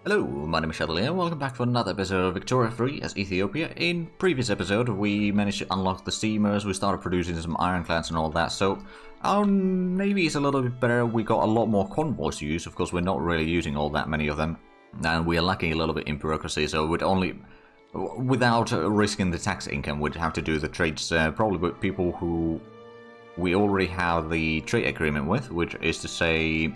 Hello, my name is Shadley and welcome back to another episode of Victoria 3 as Ethiopia. In previous episode we managed to unlock the steamers, we started producing some ironclads and all that, so our navy is a little bit better. We got a lot more convoys to use. Of course we're not really using all that many of them, and we are lacking a little bit in bureaucracy, so without risking the tax income, we'd have to do the trades probably with people who we already have the trade agreement with, which is to say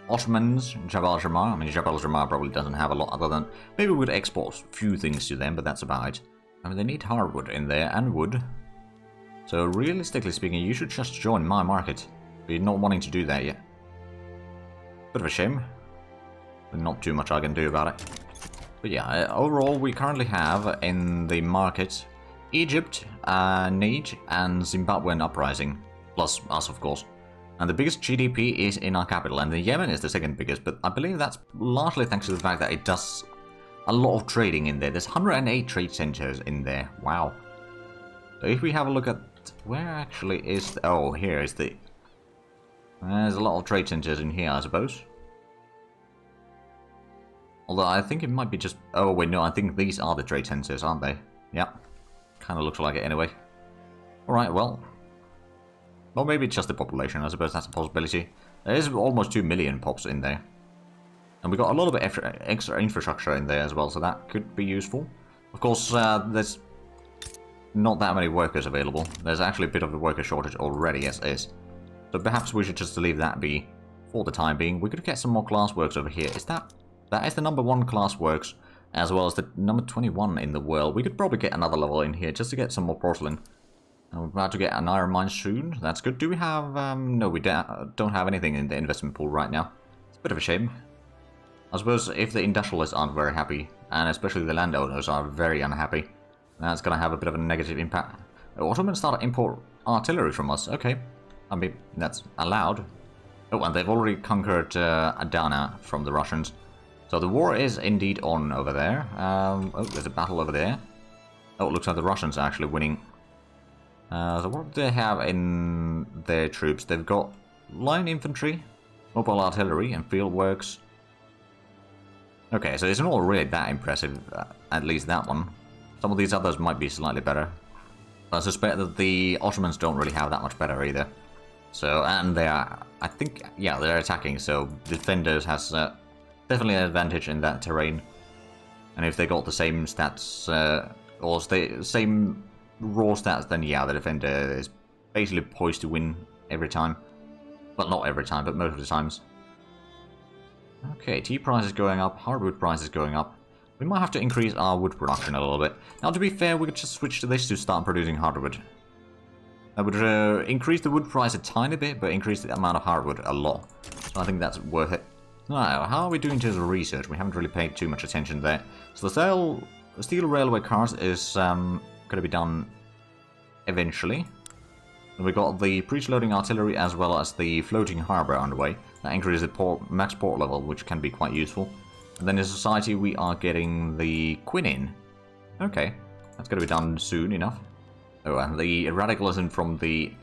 Ottomans, Jabal Jamar. I mean, Jabal Jamar probably doesn't have a lot other than maybe we would export a few things to them, but that's about it. I mean, they need hardwood in there and wood. So realistically speaking, you should just join my market. But you're not wanting to do that yet. Bit of a shame. But not too much I can do about it. But yeah, overall we currently have in the market Egypt, Niger, and Zimbabwean uprising. Plus us, of course. And the biggest GDP is in our capital, and the Yemen is the second biggest, but I believe that's largely thanks to the fact that it does a lot of trading in there. There's 108 trade centers in there. Wow. So if we have a look at where actually is... oh, here is the... there's a lot of trade centers in here, I suppose. Although I think it might be just... oh, wait, no, I think these are the trade centers, aren't they? Yeah. Kind of looks like it anyway. Alright, well... or maybe it's just the population, I suppose that's a possibility. There is almost 2 million pops in there. And we got a lot of extra infrastructure in there as well, so that could be useful. Of course, there's not that many workers available. There's actually a bit of a worker shortage already as is. So perhaps we should just leave that be for the time being. We could get some more class works over here. That is the number 1 class works, as well as the number 21 in the world. We could probably get another level in here just to get some more porcelain. And we're about to get an iron mine soon. That's good. Do we have... no, we don't have anything in the investment pool right now. It's a bit of a shame. I suppose if the industrialists aren't very happy, and especially the landowners are very unhappy, that's going to have a bit of a negative impact. Ottomans start to import artillery from us. Okay. I mean, that's allowed. Oh, and they've already conquered Adana from the Russians. So the war is indeed on over there. Oh, there's a battle over there. Oh, it looks like the Russians are actually winning. So what do they have in their troops? They've got line infantry, mobile artillery, and field works. Okay, so it's not really that impressive, at least that one. Some of these others might be slightly better. I suspect that the Ottomans don't really have that much better either. So, and they are, I think, yeah, they're attacking, so defenders has definitely an advantage in that terrain. And if they got the same stats, or same raw stats, then yeah, the defender is basically poised to win every time. Well, not every time, but most of the times. Okay, tea price is going up, hardwood price is going up. We might have to increase our wood production a little bit. Now, to be fair, we could just switch to this to start producing hardwood. That would increase the wood price a tiny bit, but increase the amount of hardwood a lot. So I think that's worth it. Now, how are we doing in terms of research? We haven't really paid too much attention there. So the steel railway cars is going to be done eventually. And we got the breech-loading artillery as well as the floating harbour underway. That increases the max port level, which can be quite useful. And then in society we are getting the quinine. Okay, that's going to be done soon enough. Oh, and the radicalism from the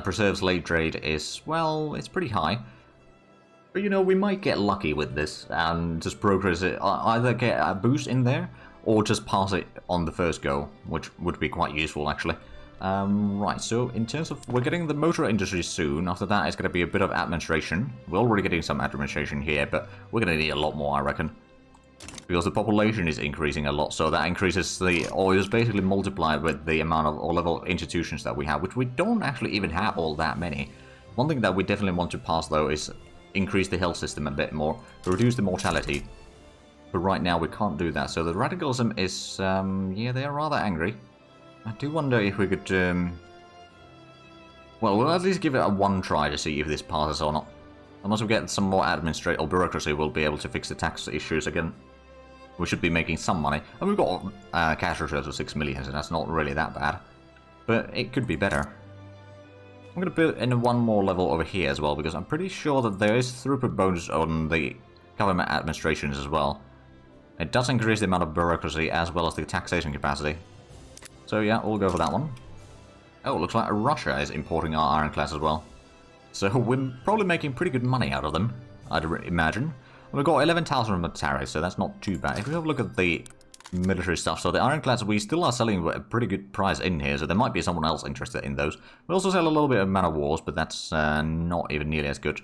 preserved slave trade is, well, it's pretty high. But you know, we might get lucky with this and just progress it, either get a boost in there or just pass it on the first go, which would be quite useful actually. Right, so in terms of, we're getting the motor industry soon. After that it's going to be a bit of administration. We're already getting some administration here, but we're going to need a lot more, I reckon. Because the population is increasing a lot, so that increases or is basically multiplied with the amount of O-level institutions that we have, which we don't actually even have all that many. One thing that we definitely want to pass though is increase the health system a bit more, reduce the mortality. But right now we can't do that, so the radicalism is, yeah, they are rather angry. I do wonder if we could, well, we'll at least give it a one try to see if this passes or not. Unless we get some more administrative or bureaucracy, we'll be able to fix the tax issues again. We should be making some money. And we've got cash reserves of 6 million, so that's not really that bad. But it could be better. I'm going to build in one more level over here as well, because I'm pretty sure that there is throughput bonus on the government administrations as well. It does increase the amount of bureaucracy as well as the taxation capacity. So yeah, we'll go for that one. Oh, looks like Russia is importing our ironclads as well. So we're probably making pretty good money out of them, I'd imagine. We've got 11,000 military, so that's not too bad. If we have a look at the military stuff, so the ironclads we still are selling at a pretty good price in here, so there might be someone else interested in those. We also sell a little bit of man of wars, but that's not even nearly as good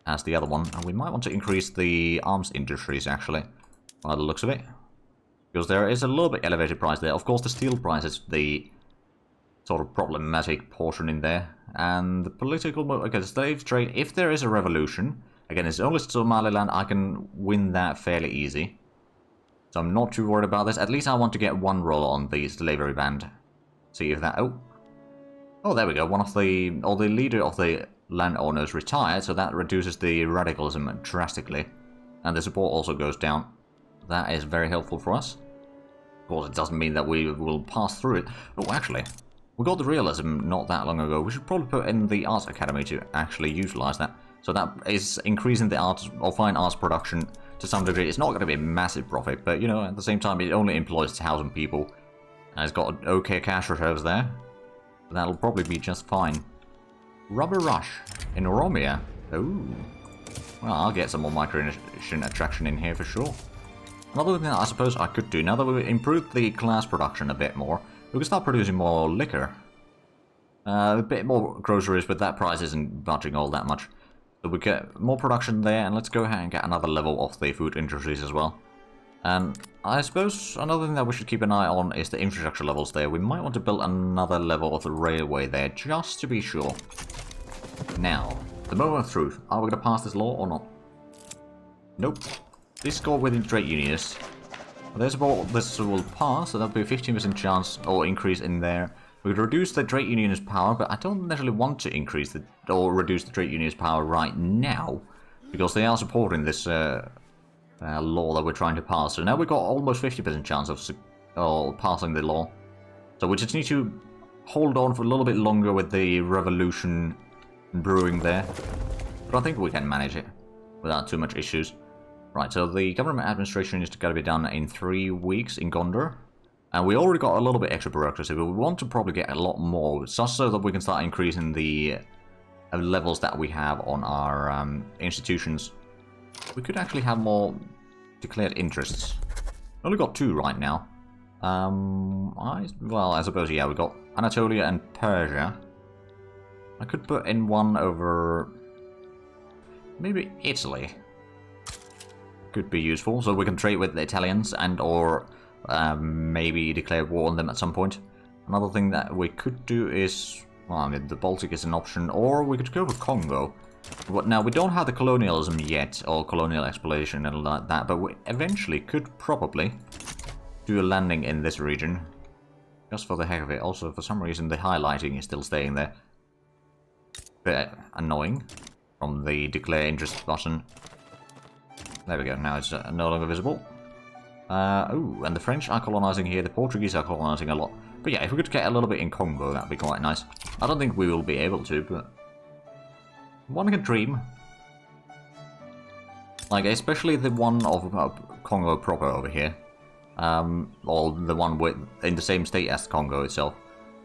as the other one. And we might want to increase the arms industries, actually, by the looks of it. Because there is a little bit elevated price there. Of course, the steel price is the sort of problematic portion in there. And the political... Okay, the slave trade, if there is a revolution... Again, it's only Somaliland, I can win that fairly easy. So I'm not too worried about this. At least I want to get one roll on the slavery band. See if that... Oh, there we go. One of the... Or the leader of the landowners retired, so that reduces the radicalism drastically. And the support also goes down. That is very helpful for us. Of course, it doesn't mean that we will pass through it. Oh, actually, we got the realism not that long ago. We should probably put in the Arts Academy to actually utilize that. So that is increasing the arts or fine arts production to some degree. It's not going to be a massive profit, but, you know, at the same time, it only employs 1,000 people. And it's got okay cash reserves there. That'll probably be just fine. Rubber Rush in Oromia. Oh. Well, I'll get some more migration attraction in here for sure. Another thing that I suppose I could do, now that we've improved the glass production a bit more, we can start producing more liquor. A bit more groceries, but that price isn't budging all that much. So we get more production there, and let's go ahead and get another level of the food industries as well. And I suppose another thing that we should keep an eye on is the infrastructure levels there. We might want to build another level of the railway there, just to be sure. Now, the moment of truth. Are we going to pass this law or not? Nope. This score within trade unionists. There's about this will pass, so that'll be a 15% chance or increase in there. We could reduce the trade unionist power, but I don't necessarily want to increase the or reduce the trade unionist power right now, because they are supporting this law that we're trying to pass. So now we've got almost 50% chance of passing the law. So we just need to hold on for a little bit longer with the revolution brewing there. But I think we can manage it without too much issues. Right, so the government administration is going to be done in 3 weeks in Gondar. And we already got a little bit extra bureaucracy, but we want to probably get a lot more, just so that we can start increasing the levels that we have on our institutions. We could actually have more declared interests. We only got 2 right now. Well, I suppose, yeah, we got Anatolia and Persia. I could put in one over maybe Italy. Could be useful, so we can trade with the Italians and or maybe declare war on them at some point. Another thing that we could do is, well, I mean, the Baltic is an option, or we could go for Congo. But now, we don't have the colonialism yet, or colonial exploration and like that, but we eventually could probably do a landing in this region. Just for the heck of it. Also, for some reason, the highlighting is still staying there. Bit annoying from the declare interest button. There we go, now it's no longer visible. Oh, and the French are colonizing here, the Portuguese are colonizing a lot. But yeah, if we could get a little bit in Congo, that'd be quite nice. I don't think we will be able to, but one can dream. Like, especially the one of Congo proper over here. Or the one in the same state as Congo itself.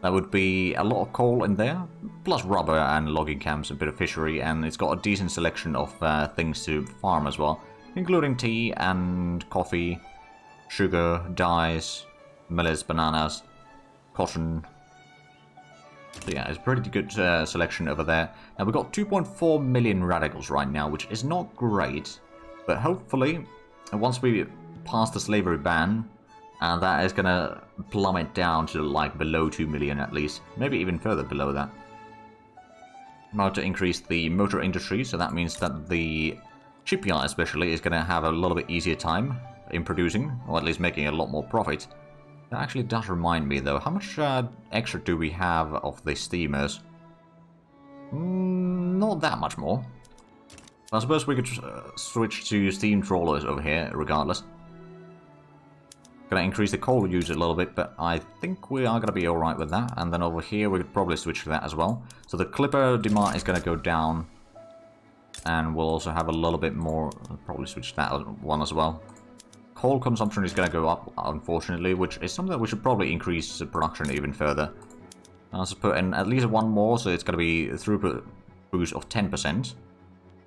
That would be a lot of coal in there, plus rubber and logging camps, a bit of fishery, and it's got a decent selection of things to farm as well. Including tea and coffee, sugar, dyes, millets, bananas, cotton. So yeah, it's a pretty good selection over there. Now we've got 2.4 million radicals right now, which is not great. But hopefully, once we pass the slavery ban, that is going to plummet down to like below 2 million at least. Maybe even further below that. Now to increase the motor industry, so that means that the shipyard especially is going to have a little bit easier time in producing, or at least making a lot more profit. That actually does remind me though, how much extra do we have of the steamers? Not that much more. I suppose we could switch to steam trawlers over here regardless. Gonna increase the coal use a little bit, but I think we are gonna be alright with that. And then over here we could probably switch to that as well. So the clipper demand is gonna go down. And we'll also have a little bit more, I'll probably switch to that one as well. Coal consumption is going to go up, unfortunately, which is something that we should probably increase the production even further. I'll just put in at least one more, so it's going to be a throughput boost of 10%.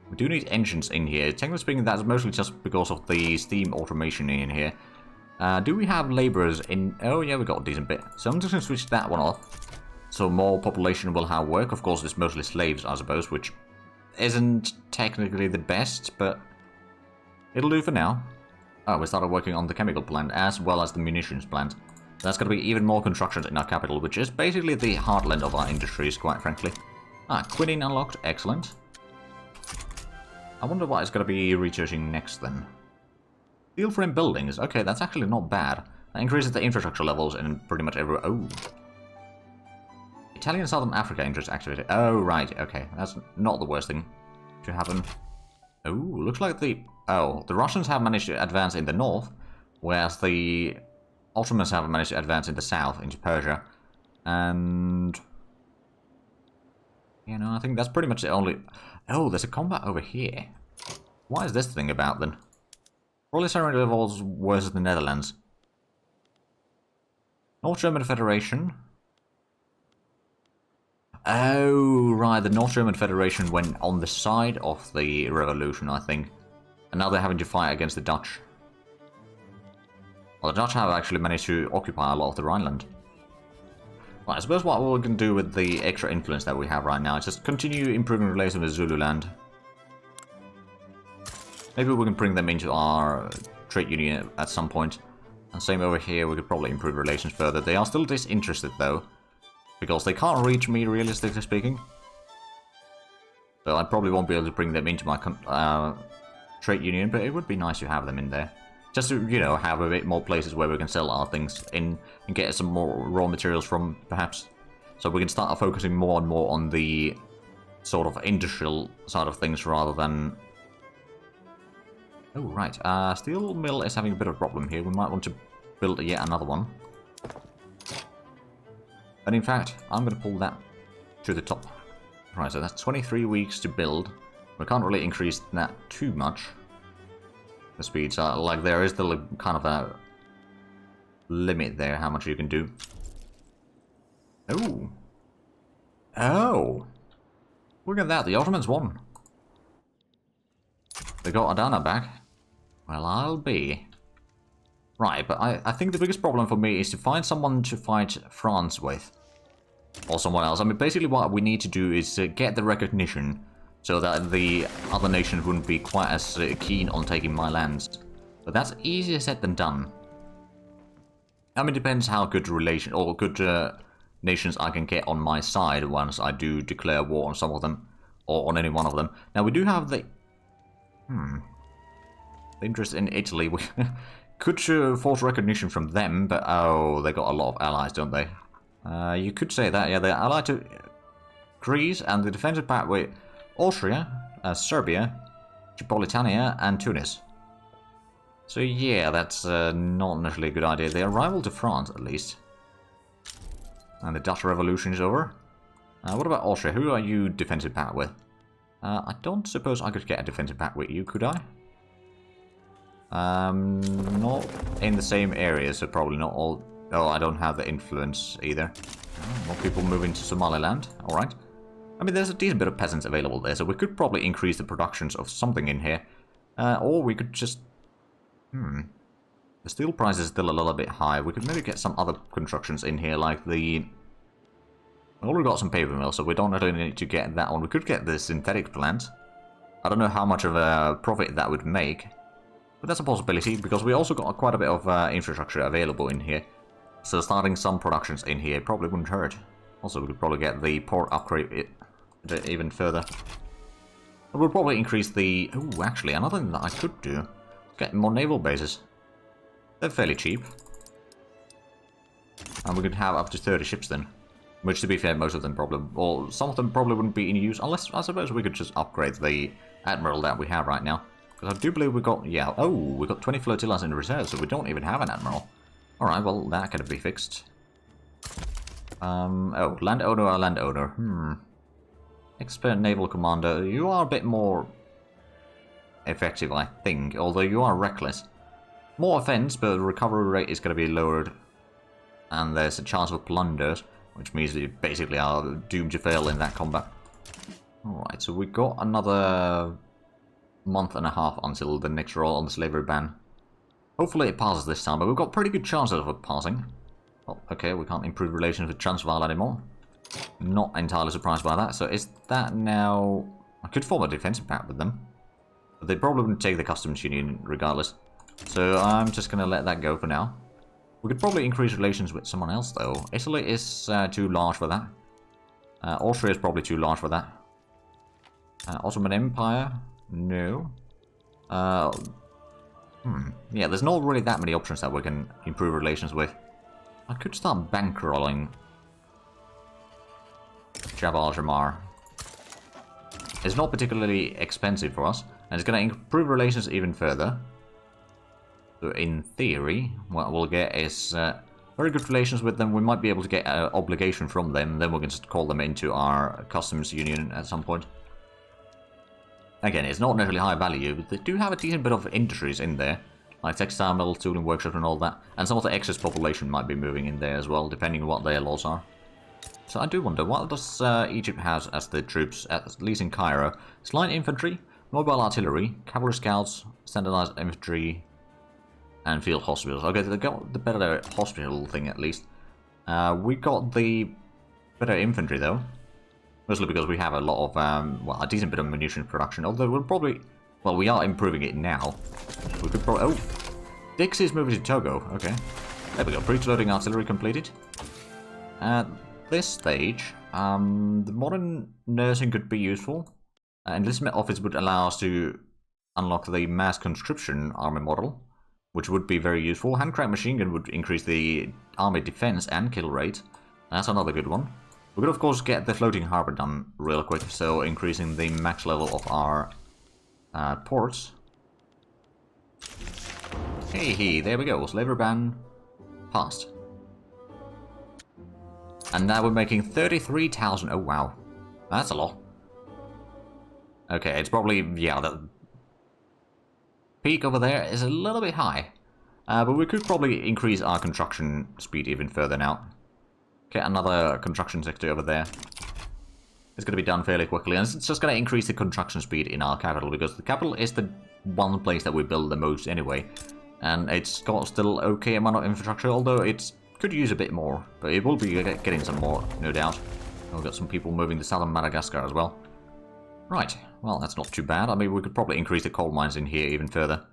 We do need engines in here. Technically speaking, that's mostly just because of the steam automation in here. Do we have laborers in... Oh, yeah, we got a decent bit. So I'm just going to switch that one off. So more population will have work. Of course, it's mostly slaves, I suppose, which isn't technically the best, but it'll do for now. Oh, we started working on the chemical plant as well as the munitions plant. That's going to be even more constructions in our capital, which is basically the heartland of our industries, quite frankly. Ah, quitting unlocked. Excellent. I wonder what it's going to be researching next, then. Steel frame buildings. Okay, that's actually not bad. That increases the infrastructure levels in pretty much everywhere. Oh. Italian Southern Africa interest activated. Oh, right. Okay, that's not the worst thing to happen. Oh, looks like the... Oh, the Russians have managed to advance in the north, whereas the Ottomans have managed to advance in the south, into Persia. And... You know, I think that's pretty much the only... Oh, there's a combat over here. What is this thing about, then? Proletariat levels versus the Netherlands. North German Federation. Oh, right, the North German Federation went on the side of the revolution, I think. And now they're having to fight against the Dutch. Well, the Dutch have actually managed to occupy a lot of the Rhineland. Well, I suppose what we're going to do with the extra influence that we have right now is just continue improving relations with Zululand. Maybe we can bring them into our trade union at some point. And same over here, we could probably improve relations further. They are still disinterested, though. Because they can't reach me, realistically speaking. So I probably won't be able to bring them into my trade union, but it would be nice to have them in there. Just to, you know, have a bit more places where we can sell our things in and get some more raw materials from, perhaps. So we can start focusing more and more on the sort of industrial side of things rather than... Oh, right. Steel mill is having a bit of a problem here. We might want to build yet another one. And in fact, I'm going to pull that to the top. Right, so that's 23 weeks to build. We can't really increase that too much. The speeds are, like, there is the kind of a limit there, how much you can do. Oh. Oh. Look at that, the Ottomans won. They got Adana back. Well, I'll be. Right, but I think the biggest problem for me is to find someone to fight France with. Or someone else. I mean, basically what we need to do is get the recognition so that the other nations wouldn't be quite as keen on taking my lands. But that's easier said than done. I mean, it depends how good relation or good nations I can get on my side once I do declare war on some of them. Or on any one of them. Now, we do have the... The interest in Italy. We could force recognition from them, but oh, they got a lot of allies, don't they? You could say that, yeah, they're allied to Greece and the defensive pact with Austria, Serbia, Geopolitania, and Tunis. So yeah, that's not necessarily a good idea. They are rival to France, at least. And the Dutch Revolution is over. What about Austria? Who are you defensive pact with? I don't suppose I could get a defensive pact with you, could I? Not in the same area, so probably not all... Oh, I don't have the influence either. More people moving to Somaliland. Alright. I mean, there's a decent bit of peasants available there, so we could probably increase the productions of something in here. Or we could just... The steel price is still a little bit high. We could maybe get some other constructions in here, like the... We already got some paper mill, so we don't really need to get that one. We could get the synthetic plant. I don't know how much of a profit that would make. But that's a possibility, because we also got quite a bit of infrastructure available in here. So starting some productions in here probably wouldn't hurt. Also, we could probably get the port upgrade even further. But we'll probably increase the... Oh, actually, another thing that I could do is get more naval bases. They're fairly cheap. And we could have up to 30 ships then. Which, to be fair, most of them probably... Or some of them probably wouldn't be in use, unless, I suppose, we could just upgrade the Admiral that we have right now. Because I do believe we got... Yeah, oh, we got 20 flotillas in reserve, so we don't even have an Admiral. Alright, well, that can be fixed. Oh, landowner. Expert naval commander. You are a bit more effective, I think, although you are reckless. More offense, but the recovery rate is going to be lowered. And there's a chance of blunders, which means that you basically are doomed to fail in that combat. Alright, so we got another month and a half until the next roll on the slavery ban. Hopefully it passes this time, but we've got pretty good chances of it passing. Oh, okay, we can't improve relations with Transvaal anymore. Not entirely surprised by that. So is that now... I could form a defensive pact with them. But they probably wouldn't take the customs union regardless. So I'm just going to let that go for now. We could probably increase relations with someone else though. Italy is too large for that. Austria is probably too large for that. Ottoman Empire? No. Yeah, there's not really that many options that we can improve relations with. I could start bankrolling Jabal Jamar. It's not particularly expensive for us, and it's going to improve relations even further. So in theory, what we'll get is very good relations with them. We might be able to get an obligation from them, then we can just call them into our customs union at some point. Again, it's not necessarily high value, but they do have a decent bit of industries in there, like textile, metal, tooling workshops and all that. And some of the excess population might be moving in there as well, depending on what their laws are. So I do wonder, what does Egypt has as the troops, at least in Cairo? It's light infantry, mobile artillery, cavalry scouts, standardized infantry, and field hospitals. Okay, they got the better hospital thing at least. We got the better infantry though. Mostly because we have a lot of, well, a decent bit of munition production. Although we'll probably, well, we are improving it now. We could probably, oh, Dixie's moving to Togo. Okay, there we go. Breech-loading artillery completed. At this stage, the modern nursing could be useful. Enlistment office would allow us to unlock the mass conscription army model, which would be very useful. Handcrank machine gun would increase the army defense and kill rate. That's another good one. We could of course get the floating harbor done real quick, so increasing the max level of our ports. Hey, there we go. Slavery ban passed. And now we're making 33,000. Oh wow, that's a lot. Okay, it's probably, yeah, the peak over there is a little bit high. But we could probably increase our construction speed even further now. Get another construction sector over there. It's going to be done fairly quickly, and it's just going to increase the construction speed in our capital, because the capital is the one place that we build the most anyway. And it's got still okay amount of infrastructure, although it could use a bit more. But it will be getting some more, no doubt. We've got some people moving to southern Madagascar as well. Right, well that's not too bad. I mean, we could probably increase the coal mines in here even further.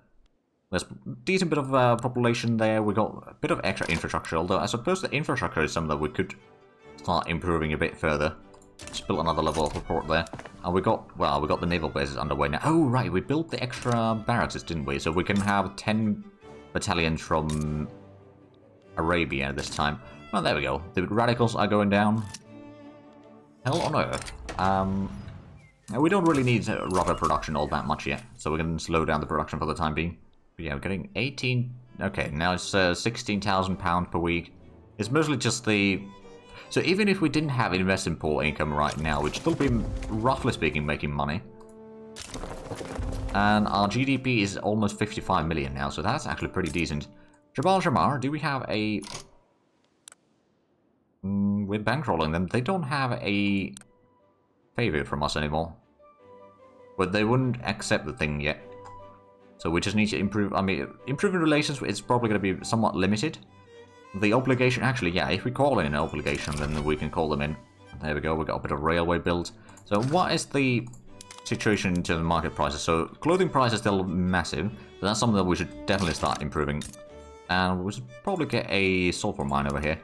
There's a decent bit of population there. We got a bit of extra infrastructure, although I suppose the infrastructure is something that we could start improving a bit further. Just built another level of support there. And we got, well, we got the naval bases underway now. Oh, right, we built the extra barracks, didn't we? So we can have 10 battalions from Arabia this time. Well, there we go. The radicals are going down. Hell on earth. We don't really need rubber production all that much yet, so we can slow down the production for the time being. But yeah, we're getting 18... Okay, now it's £16,000 per week. It's mostly just the... So even if we didn't have investment pool income right now, we'd still be, roughly speaking, making money. And our GDP is almost 55 million now, so that's actually pretty decent. Jabal Jamar, do we have a... we're bankrolling them. They don't have a favor from us anymore. But they wouldn't accept the thing yet. So we just need to improve... I mean, improving relations is probably going to be somewhat limited. The obligation... Actually, yeah, if we call in an obligation, then we can call them in. There we go, we got a bit of railway built. So what is the situation in terms of market prices? So clothing price is still massive. So that's something that we should definitely start improving. And we should probably get a sulfur mine over here.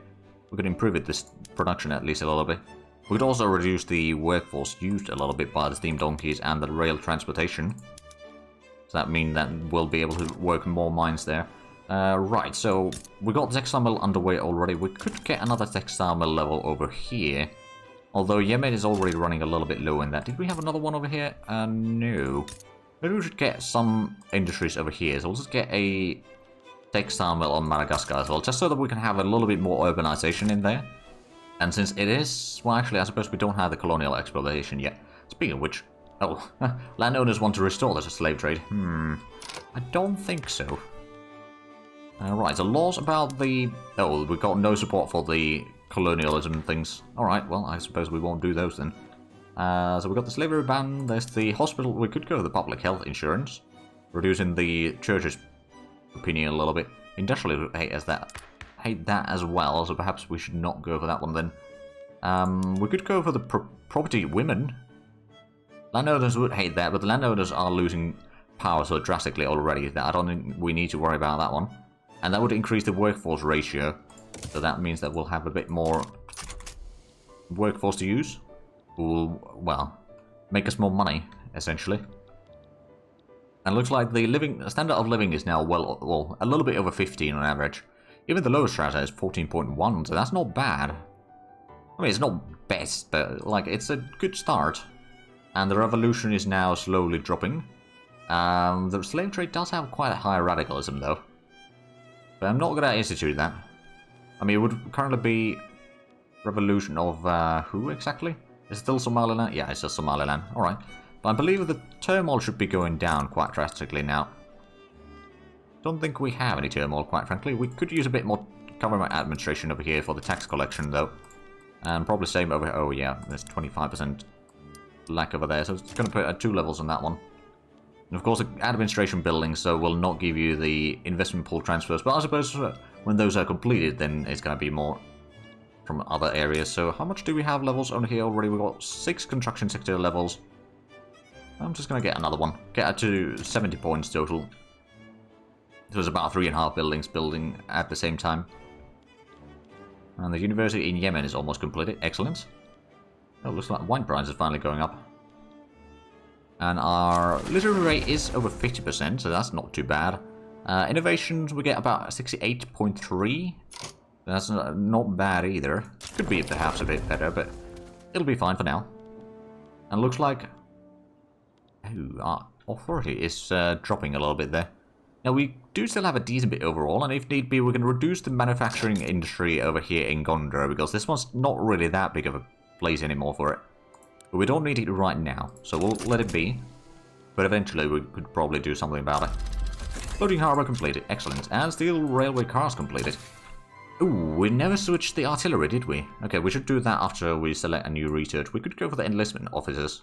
We could improve it, this production at least a little bit. We could also reduce the workforce used a little bit by the steam donkeys and the rail transportation. So that means that we'll be able to work more mines there. Right, so we got the textile mill underway already. We could get another textile mill level over here. Although Yemen is already running a little bit low in that. Did we have another one over here? No. Maybe we should get some industries over here. So we'll just get a textile mill on Madagascar as well, just so that we can have a little bit more urbanization in there. And since it is... Well, actually, I suppose we don't have the colonial exploitation yet. Speaking of which... Oh, landowners want to restore the slave trade. I don't think so. Right, so laws about the... Oh, we've got no support for the colonialism things. Alright, well, I suppose we won't do those then. So we got the slavery ban, there's the hospital, we could go to the public health insurance, reducing the church's opinion a little bit. Industrial hate that as well, so perhaps we should not go for that one then. We could go for the property women. Landowners would hate that, but the landowners are losing power so drastically already that I don't think we need to worry about that one. And that would increase the workforce ratio, so that means that we'll have a bit more workforce to use. Will, well, make us more money, essentially. And it looks like the standard of living is now well, a little bit over 15 on average. Even the lowest strata is 14.1, so that's not bad. I mean, it's not best, but like it's a good start. And the revolution is now slowly dropping. The slave trade does have quite a high radicalism, though. But I'm not going to institute that. I mean, it would currently be revolution of who exactly? Is it still Somaliland? Yeah, it's just Somaliland. Alright. But I believe the turmoil should be going down quite drastically now. Don't think we have any turmoil, quite frankly. We could use a bit more government administration over here for the tax collection, though. And probably same over here. Oh, yeah, there's 25% lack over there. So it's going to put at 2 levels on that one. And of course, the administration buildings, so will not give you the investment pool transfers. But I suppose when those are completed, then it's going to be more from other areas. So how much do we have levels on here already? We've got 6 construction sector levels. I'm just going to get another one. Get it to 70 points total. So there's about 3.5 buildings building at the same time. And the university in Yemen is almost completed. Excellent. Oh, looks like wine price is finally going up. And our literary rate is over 50%, so that's not too bad. Innovations, we get about 68.3. That's not bad either. Could be perhaps a bit better, but it'll be fine for now. And looks like our authority is dropping a little bit there. Now, we do still have a decent bit overall, and if need be, we can reduce the manufacturing industry over here in Gondor, because this one's not really that big of a place anymore for it. But we don't need it right now, so we'll let it be. But eventually, we could probably do something about it. Floating harbour completed. Excellent. And steel railway cars completed. Ooh, we never switched the artillery, did we? Okay, we should do that after we select a new research. We could go for the enlistment officers.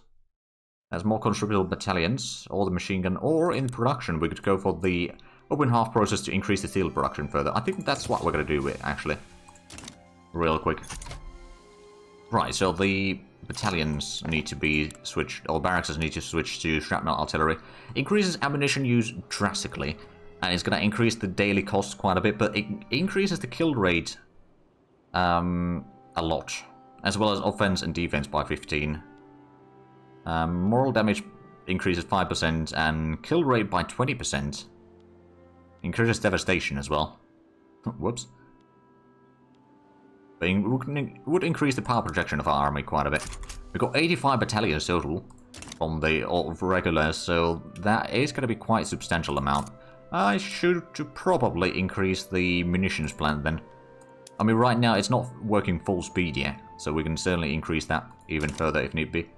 As more conscriptable battalions, or the machine gun, or in production, we could go for the open half process to increase the steel production further. I think that's what we're going to do with, actually. Real quick. Right, so the battalions need to be switched, or barracks need to switch to shrapnel artillery. Increases ammunition use drastically, and it's going to increase the daily cost quite a bit, but it increases the kill rate a lot, as well as offense and defense by 15. Moral damage increases 5% and kill rate by 20%. Increases devastation as well. Whoops. But it would increase the power projection of our army quite a bit. We've got 85 battalions total from the regulars, so that is going to be quite a substantial amount. I should probably increase the munitions plant then. I mean, right now it's not working full speed yet, so we can certainly increase that even further if need be.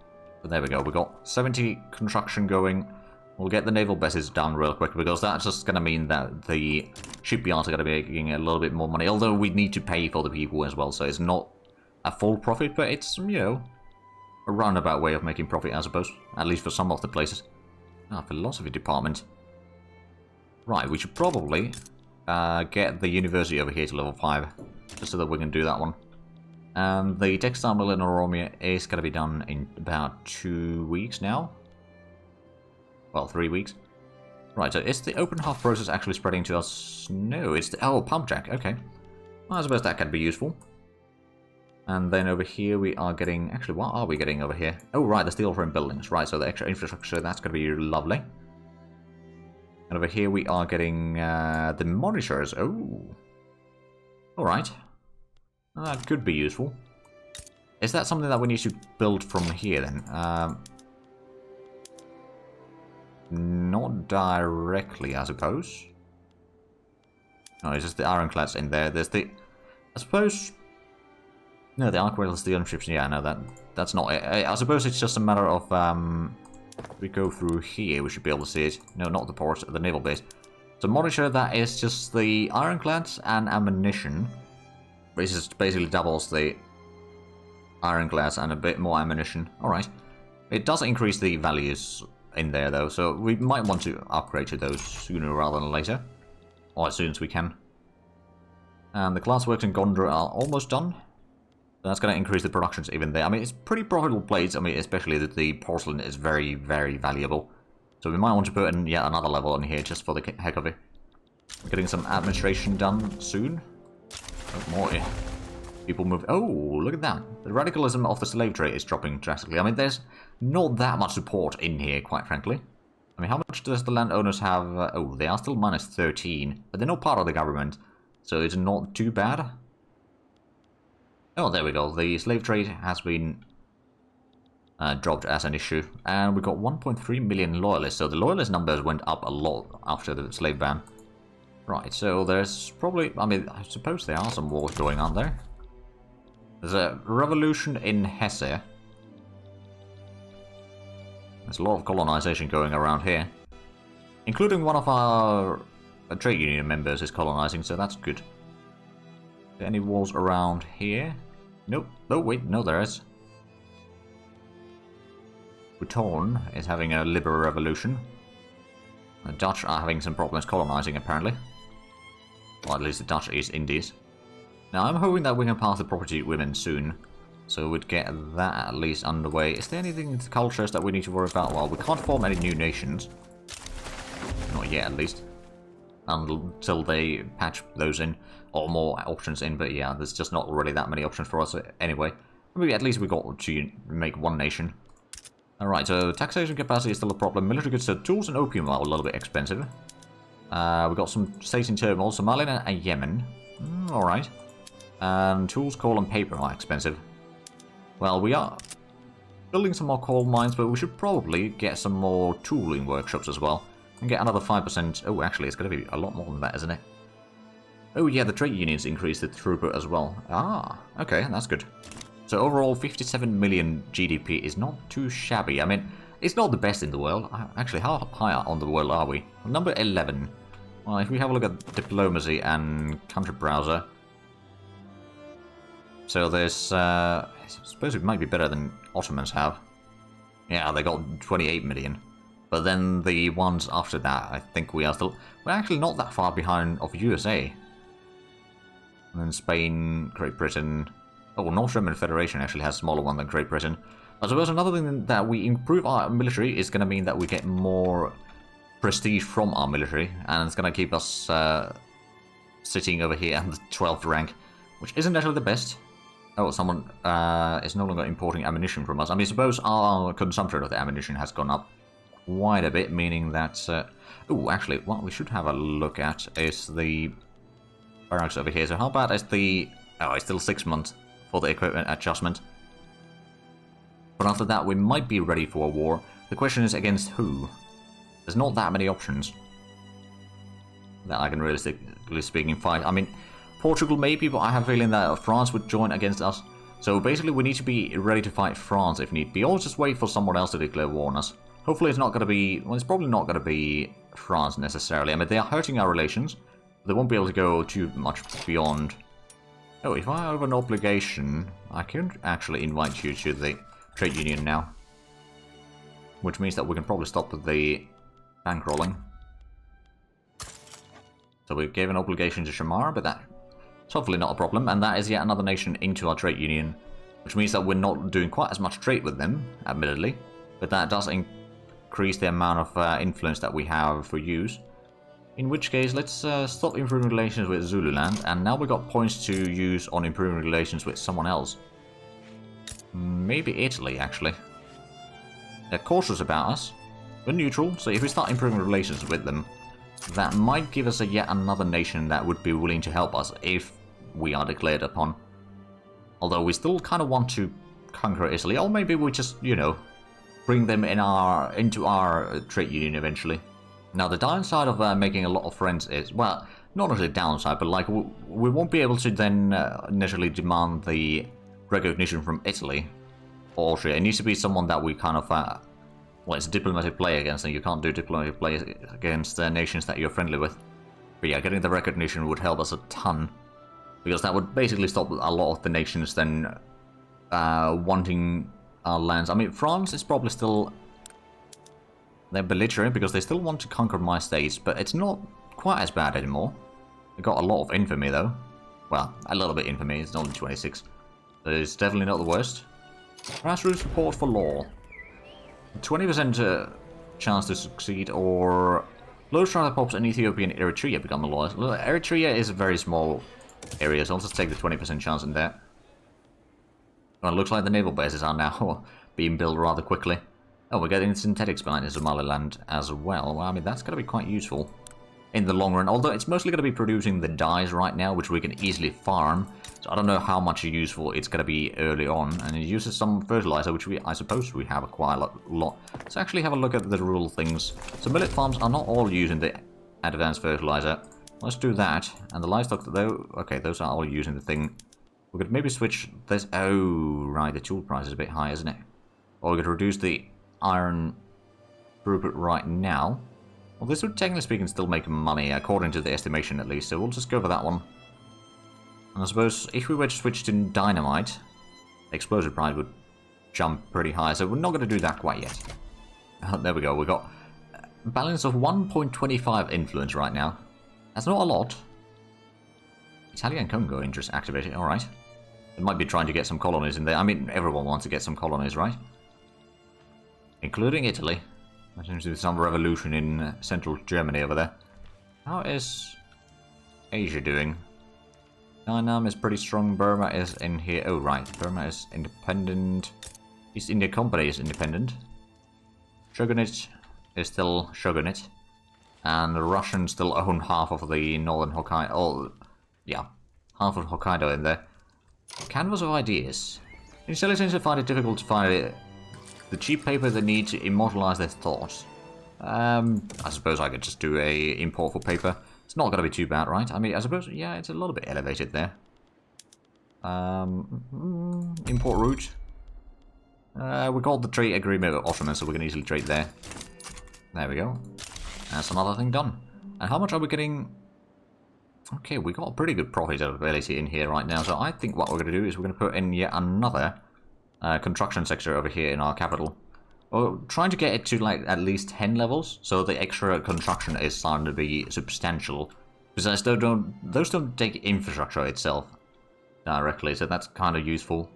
But there we go, we got 70 construction going. We'll get the naval bases done real quick, because that's just going to mean that the shipyards are going to be making a little bit more money. Although we need to pay for the people as well, so it's not a full profit, but it's, you know, a roundabout way of making profit, I suppose. At least for some of the places. Philosophy department. Right, we should probably get the university over here to level 5, just so that we can do that one. And the textile mill in Oromia is going to be done in about 2 weeks now. Well, 3 weeks. Right, so is the open half process actually spreading to us? No, it's the... Oh, pump jack, okay. Well, I suppose that can be useful. And then over here we are getting... Actually, what are we getting over here? Oh, right, the steel frame buildings. Right, so the extra infrastructure, that's going to be lovely. And over here we are getting the monitors. Oh. Alright. That could be useful. Is that something that we need to build from here then? Not directly, I suppose. No, it's just the ironclads in there. There's the... I suppose... No, the arc rail steel ships. Yeah, no, that's not it. I suppose it's just a matter of... we go through here, we should be able to see it. No, not the port, the naval base. So monitor, that is just the ironclads and ammunition. This just basically doubles the ironclads and a bit more ammunition. Alright. It does increase the values in there, though, so we might want to upgrade to those sooner rather than later. Or as soon as we can. And the glassworks in Gondor are almost done. That's going to increase the productions even there. I mean, it's pretty profitable blades. I mean, especially that the porcelain is very, very valuable. So we might want to put in yet another level in here just for the heck of it. We're getting some administration done soon. Oh, more people move. Oh, look at that. The radicalism of the slave trade is dropping drastically. I mean, there's not that much support in here, quite frankly. I mean, how much does the landowners have? Oh, they are still minus 13, but they're not part of the government, so it's not too bad. Oh, there we go. The slave trade has been dropped as an issue, and we got 1.3 million loyalists, so the loyalist numbers went up a lot after the slave ban. Right, so there's probably, I mean, I suppose there are some wars going on there. There's a revolution in Hesse. There's a lot of colonization going around here. Including one of our trade union members is colonizing, so that's good. Are there any wars around here? Nope. Oh, wait, no, there is. Bhutan is having a liberal revolution. The Dutch are having some problems colonizing, apparently. Or at least the Dutch East Indies. Now, I'm hoping that we can pass the property women soon. So we'd get that at least underway. Is there anything in the cultures that we need to worry about? Well, we can't form any new nations. Not yet, at least. Until they patch those in. Or more options in, but yeah, there's just not really that many options for us anyway. Maybe at least we got to make one nation. Alright, so taxation capacity is still a problem. Military goods, so tools and opium are a little bit expensive. We got some states in turmoil, Somaliland and Yemen. Alright. And tools, coal and paper are expensive. Well, we are building some more coal mines, but we should probably get some more tooling workshops as well. And get another 5%. Oh, actually, it's going to be a lot more than that, isn't it? Oh yeah, the trade unions increased the throughput as well. Ah, okay, that's good. So overall, 57 million GDP is not too shabby. I mean, it's not the best in the world. Actually, how high on the world are we? Number 11. Well, if we have a look at diplomacy and country browser. So there's, I suppose it might be better than Ottomans have. Yeah, they got 28 million. But then the ones after that, I think we are still... We're actually not that far behind of USA. And then Spain, Great Britain... Oh, North German Federation actually has a smaller one than Great Britain. I suppose another thing that we improve our military is going to mean that we get more prestige from our military. And it's going to keep us sitting over here at the 12th rank. Which isn't actually the best. Oh, someone is no longer importing ammunition from us. I mean, suppose our consumption of the ammunition has gone up quite a bit, meaning that... oh, actually, what we should have a look at is the barracks over here. So how bad is the... Oh, it's still 6 months for the equipment adjustment. But after that, we might be ready for a war. The question is against who? There's not that many options that I can realistically speaking fight. I mean, Portugal maybe, but I have a feeling that France would join against us. So basically we need to be ready to fight France if need be, or just wait for someone else to declare war on us. Hopefully it's not going to be... Well, it's probably not going to be France necessarily. I mean, they are hurting our relations. They won't be able to go too much beyond... Oh, if I have an obligation, I can actually invite you to the trade union now. Which means that we can probably stop the bankrolling. So we gave an obligation to Shamar, but that's hopefully not a problem. And that is yet another nation into our trade union. Which means that we're not doing quite as much trade with them, admittedly. But that does increase the amount of influence that we have for use. In which case, let's stop improving relations with Zululand, and now we got points to use on improving relations with someone else. Maybe Italy, actually. They're cautious about us. We're neutral, so if we start improving relations with them, that might give us yet another nation that would be willing to help us if we are declared upon. Although we still kind of want to conquer Italy, or maybe we just, you know, bring them in into our trade union eventually. Now, the downside of making a lot of friends is, well, not necessarily downside, but like we won't be able to then necessarily demand the recognition from Italy or Austria. It needs to be someone that we kind of, well, it's a diplomatic play against, and you can't do diplomatic play against nations that you're friendly with. But yeah, getting the recognition would help us a ton, because that would basically stop a lot of the nations then wanting our lands. I mean, France is probably still... They're belligerent because they still want to conquer my states, but it's not quite as bad anymore. They got a lot of infamy, though. Well, a little bit infamy. It's only 26. But it's definitely not the worst. Grassroots support for law. 20% chance to succeed, or... Low strata pops in Ethiopia and Eritrea become the laws. Eritrea is a very small area, so I'll just take the 20% chance in there. Well, it looks like the naval bases are now being built rather quickly. Oh, we're getting synthetics behind in Somaliland as well. Well, I mean, that's going to be quite useful in the long run. Although it's mostly going to be producing the dyes right now, which we can easily farm. So I don't know how much useful it's going to be early on. And it uses some fertilizer, which I suppose we have quite a lot. Let's actually have a look at the rural things. So millet farms are not all using the advanced fertilizer. Let's do that. And the livestock, though, okay, those are all using the thing. We could maybe switch this. Oh, right, the tool price is a bit high, isn't it? Or we could reduce the iron throughput right now. Well, this would, technically speaking, still make money, according to the estimation at least, so we'll just go for that one. And I suppose if we were to switch to dynamite, the explosive price would jump pretty high, so we're not going to do that quite yet. There we go, we got a balance of 1.25 influence right now. That's not a lot. Italian Congo interest activated, alright. They might be trying to get some colonies in there. I mean, everyone wants to get some colonies, right? Including Italy. There seems to be some revolution in central Germany over there. How is Asia doing? Vietnam is pretty strong. Burma is in here. Oh, right. Burma is independent. East India Company is independent. Shogunate is still Shogunate. And the Russians still own half of the northern Hokkaido. Oh, yeah. Half of Hokkaido in there. Canvas of ideas. Intelligents find it difficult to find the cheap paper they need to immortalize their thoughts. I suppose I could just do a import for paper. It's not going to be too bad, right? I mean, I suppose, yeah, it's a little bit elevated there. Import route. We got the trade agreement with Ottoman, so we can easily trade there. There we go. That's another thing done. And how much are we getting? Okay, we got a pretty good profitability in here right now, so I think what we're going to do is we're going to put in yet another construction sector over here in our capital. We're trying to get it to like at least 10 levels, so the extra construction is starting to be substantial. Besides, those don't take infrastructure itself directly, so that's kind of useful.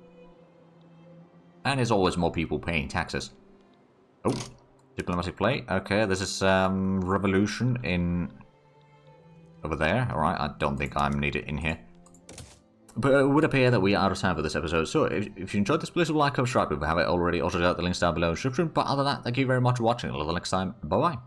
And there's always more people paying taxes. Oh, diplomatic play. Okay, this is revolution in over there. Alright, I don't think I'm needed in here. But it would appear that we are out of time for this episode, so if you enjoyed this, please like, subscribe if you haven't already. Also, check out the links down below in the description. But other than that, thank you very much for watching. Until next time, bye-bye.